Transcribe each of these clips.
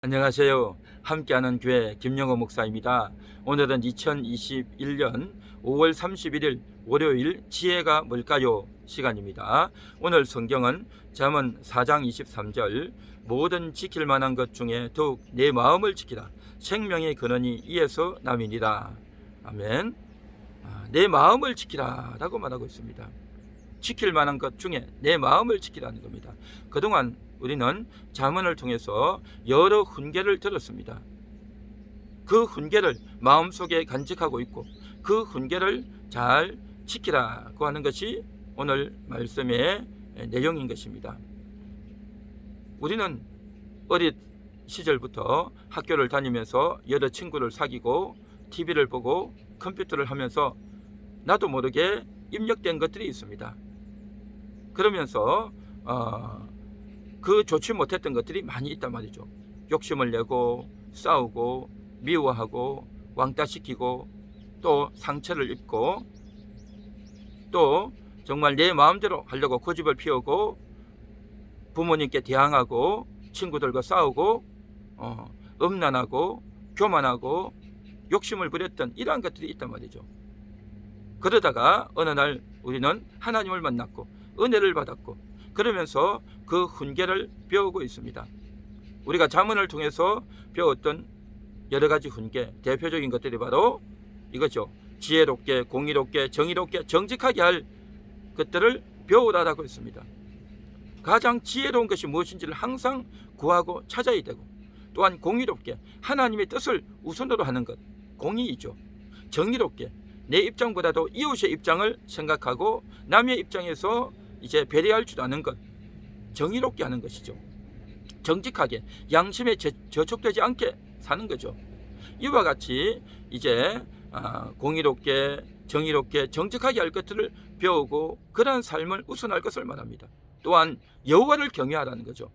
안녕하세요. 함께하는 교회 김영호 목사입니다. 오늘은 2021년 5월 31일 월요일 지혜가 뭘까요? 시간입니다. 오늘 성경은 잠언 4장 23절 모든 지킬 만한 것 중에 더욱 내 마음을 지키라. 생명의 근원이 이에서 남이니라. 아멘. 내 마음을 지키라 라고 말하고 있습니다. 지킬 만한 것 중에 내 마음을 지키라는 겁니다. 그동안 우리는 잠언을 통해서 여러 훈계를 들었습니다. 그 훈계를 마음속에 간직하고 있고 그 훈계를 잘 지키라고 하는 것이 오늘 말씀의 내용인 것입니다. 우리는 어린 시절부터 학교를 다니면서 여러 친구를 사귀고 TV를 보고 컴퓨터를 하면서 나도 모르게 입력된 것들이 있습니다. 그러면서 그 좋지 못했던 것들이 많이 있단 말이죠. 욕심을 내고 싸우고 미워하고 왕따시키고 또 상처를 입고 또 정말 내 마음대로 하려고 고집을 피우고 부모님께 대항하고 친구들과 싸우고 음란하고 교만하고 욕심을 부렸던 이러한 것들이 있단 말이죠. 그러다가 어느 날 우리는 하나님을 만났고 은혜를 받았고 그러면서 그 훈계를 배우고 있습니다. 우리가 잠언을 통해서 배웠던 여러 가지 훈계, 대표적인 것들이 바로 이거죠. 지혜롭게, 공의롭게, 정의롭게, 정직하게 할 것들을 배우라라고 했습니다. 가장 지혜로운 것이 무엇인지를 항상 구하고 찾아야 되고, 또한 공의롭게 하나님의 뜻을 우선으로 하는 것, 공의이죠. 정의롭게 내 입장보다도 이웃의 입장을 생각하고 남의 입장에서 이제 배려할 줄 아는 것, 정의롭게 하는 것이죠. 정직하게 양심에 저촉되지 않게 사는 거죠. 이와 같이 이제 공의롭게 정의롭게 정직하게 할 것들을 배우고 그러한 삶을 우선할 것을 말합니다. 또한 여호와를 경외하라는 거죠.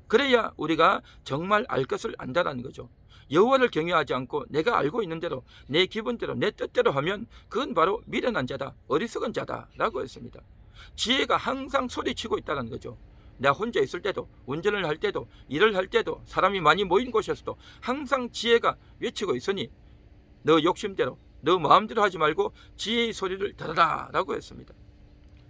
그래야 우리가 정말 알 것을 안다라는 거죠. 여호와를 경외하지 않고 내가 알고 있는 대로 내 기분대로 내 뜻대로 하면 그건 바로 미련한 자다, 어리석은 자다라고 했습니다. 지혜가 항상 소리치고 있다는 거죠. 내가 혼자 있을 때도, 운전을 할 때도, 일을 할 때도, 사람이 많이 모인 곳에서도 항상 지혜가 외치고 있으니 너 욕심대로, 너 마음대로 하지 말고 지혜의 소리를 들어라 라고 했습니다.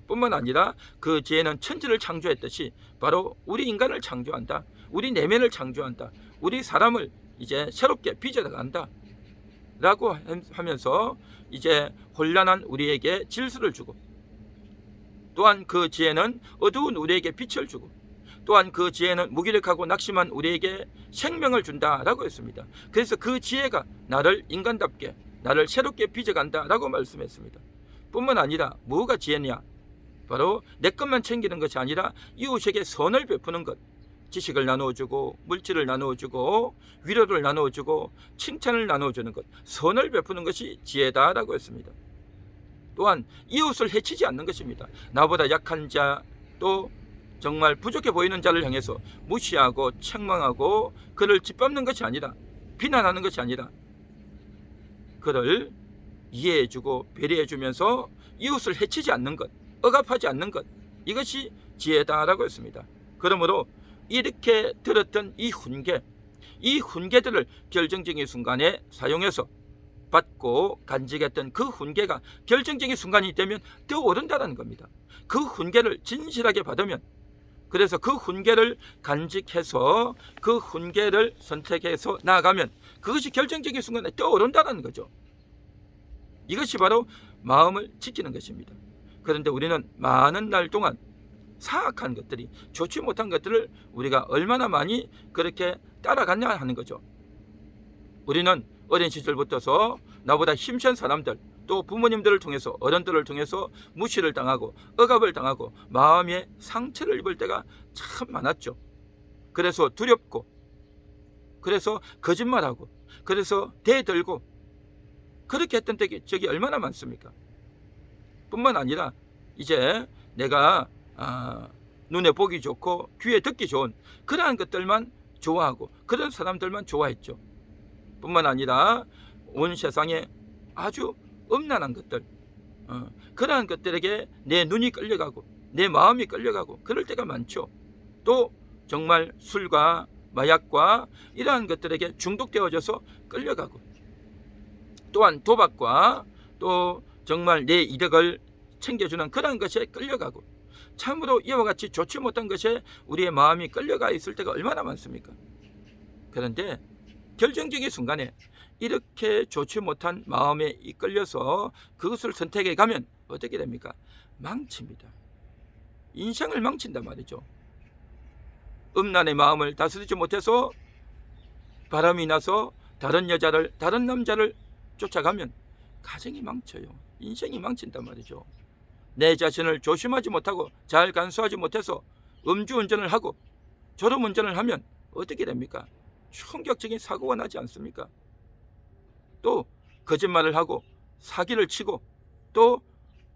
뿐만 아니라 그 지혜는 천지를 창조했듯이 바로 우리 인간을 창조한다, 우리 내면을 창조한다, 우리 사람을 이제 새롭게 빚어나간다 라고 하면서 이제 혼란한 우리에게 질서를 주고, 또한 그 지혜는 어두운 우리에게 빛을 주고, 또한 그 지혜는 무기력하고 낙심한 우리에게 생명을 준다라고 했습니다. 그래서 그 지혜가 나를 인간답게, 나를 새롭게 빚어간다라고 말씀했습니다. 뿐만 아니라 뭐가 지혜냐? 바로 내 것만 챙기는 것이 아니라 이웃에게 선을 베푸는 것, 지식을 나누어주고 물질을 나누어주고 위로를 나누어주고 칭찬을 나누어주는 것, 선을 베푸는 것이 지혜다라고 했습니다. 또한 이웃을 해치지 않는 것입니다. 나보다 약한 자, 또 정말 부족해 보이는 자를 향해서 무시하고 책망하고 그를 짓밟는 것이 아니라, 비난하는 것이 아니라 그를 이해해주고 배려해주면서 이웃을 해치지 않는 것, 억압하지 않는 것, 이것이 지혜다라고 했습니다. 그러므로 이렇게 들었던 이 훈계들을 결정적인 순간에 사용해서 받고 간직했던 그 훈계가 결정적인 순간이 되면 떠오른다는 겁니다. 그 훈계를 진실하게 받으면, 그래서 그 훈계를 간직해서 그 훈계를 선택해서 나아가면 그것이 결정적인 순간에 떠오른다는 거죠. 이것이 바로 마음을 지키는 것입니다. 그런데 우리는 많은 날 동안 사악한 것들이, 좋지 못한 것들을 우리가 얼마나 많이 그렇게 따라갔냐 하는 거죠. 우리는 어린 시절부터서 나보다 힘센 사람들, 또 부모님들을 통해서, 어른들을 통해서 무시를 당하고 억압을 당하고 마음에 상처를 입을 때가 참 많았죠. 그래서 두렵고, 그래서 거짓말하고, 그래서 대들고 그렇게 했던 적이 얼마나 많습니까? 뿐만 아니라 이제 내가 눈에 보기 좋고 귀에 듣기 좋은 그러한 것들만 좋아하고 그런 사람들만 좋아했죠. 뿐만 아니라 온 세상에 아주 음란한 것들, 그러한 것들에게 내 눈이 끌려가고 내 마음이 끌려가고 그럴 때가 많죠. 또 정말 술과 마약과 이러한 것들에게 중독되어져서 끌려가고, 또한 도박과 또 정말 내 이득을 챙겨주는 그런 것에 끌려가고, 참으로 이와 같이 좋지 못한 것에 우리의 마음이 끌려가 있을 때가 얼마나 많습니까? 그런데 결정적인 순간에 이렇게 좋지 못한 마음에 이끌려서 그것을 선택해 가면 어떻게 됩니까? 망칩니다. 인생을 망친단 말이죠. 음란의 마음을 다스리지 못해서 바람이 나서 다른 여자를, 다른 남자를 쫓아가면 가정이 망쳐요. 인생이 망친단 말이죠. 내 자신을 조심하지 못하고 잘 간수하지 못해서 음주운전을 하고 졸음운전을 하면 어떻게 됩니까? 충격적인 사고가 나지 않습니까? 또 거짓말을 하고 사기를 치고 또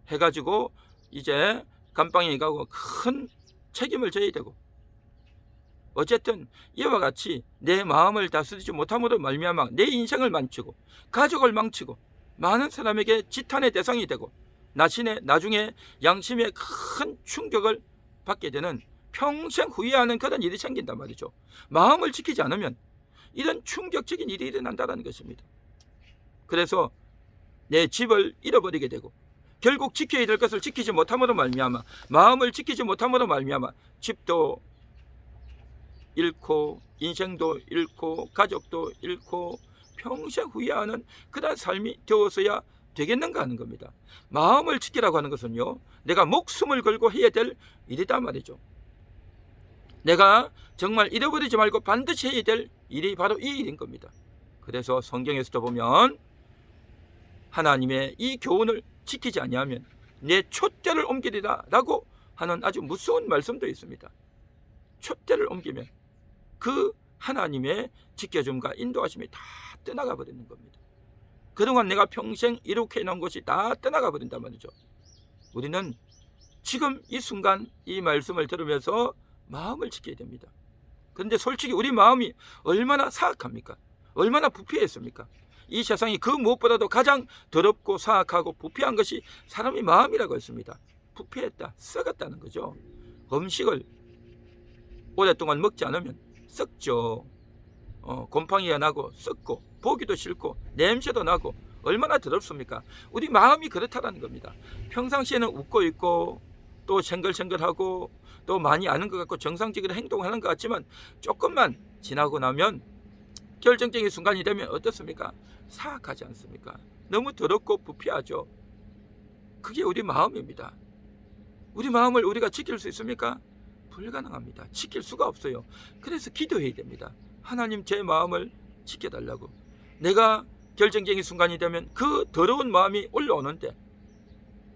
해가지고 이제 감방에 가고 큰 책임을 져야 되고, 어쨌든 이와 같이 내 마음을 다스리지 못함으로 말미암아 내 인생을 망치고 가족을 망치고 많은 사람에게 지탄의 대상이 되고 나중에 양심에 큰 충격을 받게 되는, 평생 후회하는 그런 일이 생긴단 말이죠. 마음을 지키지 않으면 이런 충격적인 일이 일어난다는 것입니다. 그래서 내 집을 잃어버리게 되고, 결국 지켜야 될 것을 지키지 못함으로 말미암아, 마음을 지키지 못함으로 말미암아 집도 잃고 인생도 잃고 가족도 잃고 평생 후회하는 그런 삶이 되어서야 되겠는가 하는 겁니다. 마음을 지키라고 하는 것은요, 내가 목숨을 걸고 해야 될 일이다 말이죠. 내가 정말 잃어버리지 말고 반드시 해야 될 일이 바로 이 일인 겁니다. 그래서 성경에서도 보면 하나님의 이 교훈을 지키지 아니하면 내 촛대를 옮기리라 라고 하는 아주 무서운 말씀도 있습니다. 촛대를 옮기면 그 하나님의 지켜줌과 인도하심이 다 떠나가 버리는 겁니다. 그동안 내가 평생 이렇게 해놓은 것이 다 떠나가 버린단 말이죠. 우리는 지금 이 순간 이 말씀을 들으면서 마음을 지켜야 됩니다. 그런데 솔직히 우리 마음이 얼마나 사악합니까? 얼마나 부패했습니까? 이 세상이 그 무엇보다도 가장 더럽고 사악하고 부패한 것이 사람의 마음이라고 했습니다. 부패했다, 썩었다는 거죠. 음식을 오랫동안 먹지 않으면 썩죠. 곰팡이가 나고 썩고 보기도 싫고 냄새도 나고 얼마나 더럽습니까? 우리 마음이 그렇다는 겁니다. 평상시에는 웃고 있고 또 생글생글하고 또 많이 아는 것 같고 정상적인 행동하는 것 같지만 조금만 지나고 나면 결정적인 순간이 되면 어떻습니까? 사악하지 않습니까? 너무 더럽고 부패하죠. 그게 우리 마음입니다. 우리 마음을 우리가 지킬 수 있습니까? 불가능합니다. 지킬 수가 없어요. 그래서 기도해야 됩니다. 하나님, 제 마음을 지켜달라고. 내가 결정적인 순간이 되면 그 더러운 마음이 올라오는데,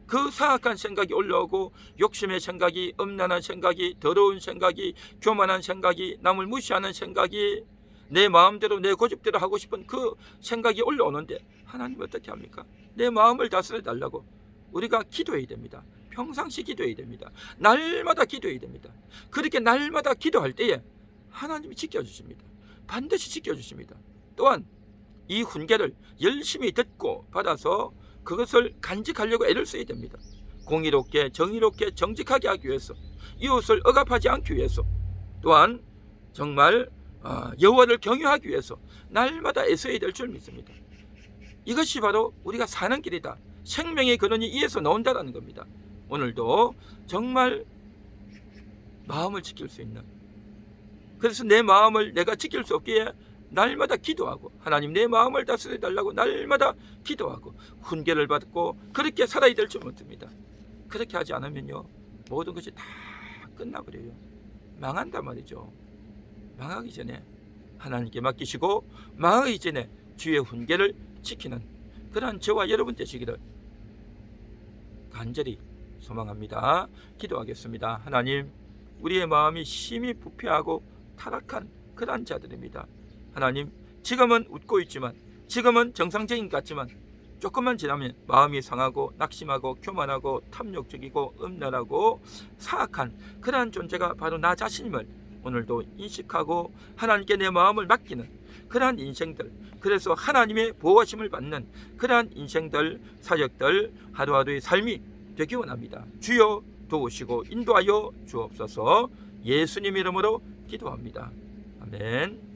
그 사악한 생각이 올라오고 욕심의 생각이, 음란한 생각이, 더러운 생각이, 교만한 생각이, 남을 무시하는 생각이, 내 마음대로 내 고집대로 하고 싶은 그 생각이 올라오는데 하나님 어떻게 합니까? 내 마음을 다스려 달라고 우리가 기도해야 됩니다. 평상시 기도해야 됩니다. 날마다 기도해야 됩니다. 그렇게 날마다 기도할 때에 하나님이 지켜주십니다. 반드시 지켜주십니다. 또한 이 훈계를 열심히 듣고 받아서 그것을 간직하려고 애를 써야 됩니다. 공의롭게 정의롭게 정직하게 하기 위해서, 이웃을 억압하지 않기 위해서, 또한 정말 여호와를 경유하기 위해서 날마다 애써야 될 줄 믿습니다. 이것이 바로 우리가 사는 길이다. 생명의 근원이 이에서 나온다는 겁니다. 오늘도 정말 마음을 지킬 수 있는, 그래서 내 마음을 내가 지킬 수 없기에 날마다 기도하고, 하나님 내 마음을 다스려 달라고 날마다 기도하고 훈계를 받고 그렇게 살아야 될 줄 믿습니다. 그렇게 하지 않으면요, 모든 것이 다 끝나버려요. 망한단 말이죠. 망하기 전에 하나님께 맡기시고 망하기 전에 주의 훈계를 지키는 그러한 저와 여러분 되시기를 간절히 소망합니다. 기도하겠습니다. 하나님, 우리의 마음이 심히 부패하고 타락한 그러한 자들입니다. 하나님, 지금은 웃고 있지만, 지금은 정상적인 것 같지만 조금만 지나면 마음이 상하고 낙심하고 교만하고 탐욕적이고 음란하고 사악한 그러한 존재가 바로 나 자신임을 오늘도 인식하고 하나님께 내 마음을 맡기는 그러한 인생들, 그래서 하나님의 보호하심을 받는 그러한 인생들, 사역들, 하루하루의 삶이 되기 원합니다. 주여 도우시고 인도하여 주옵소서. 예수님 이름으로 기도합니다. 아멘. 아멘.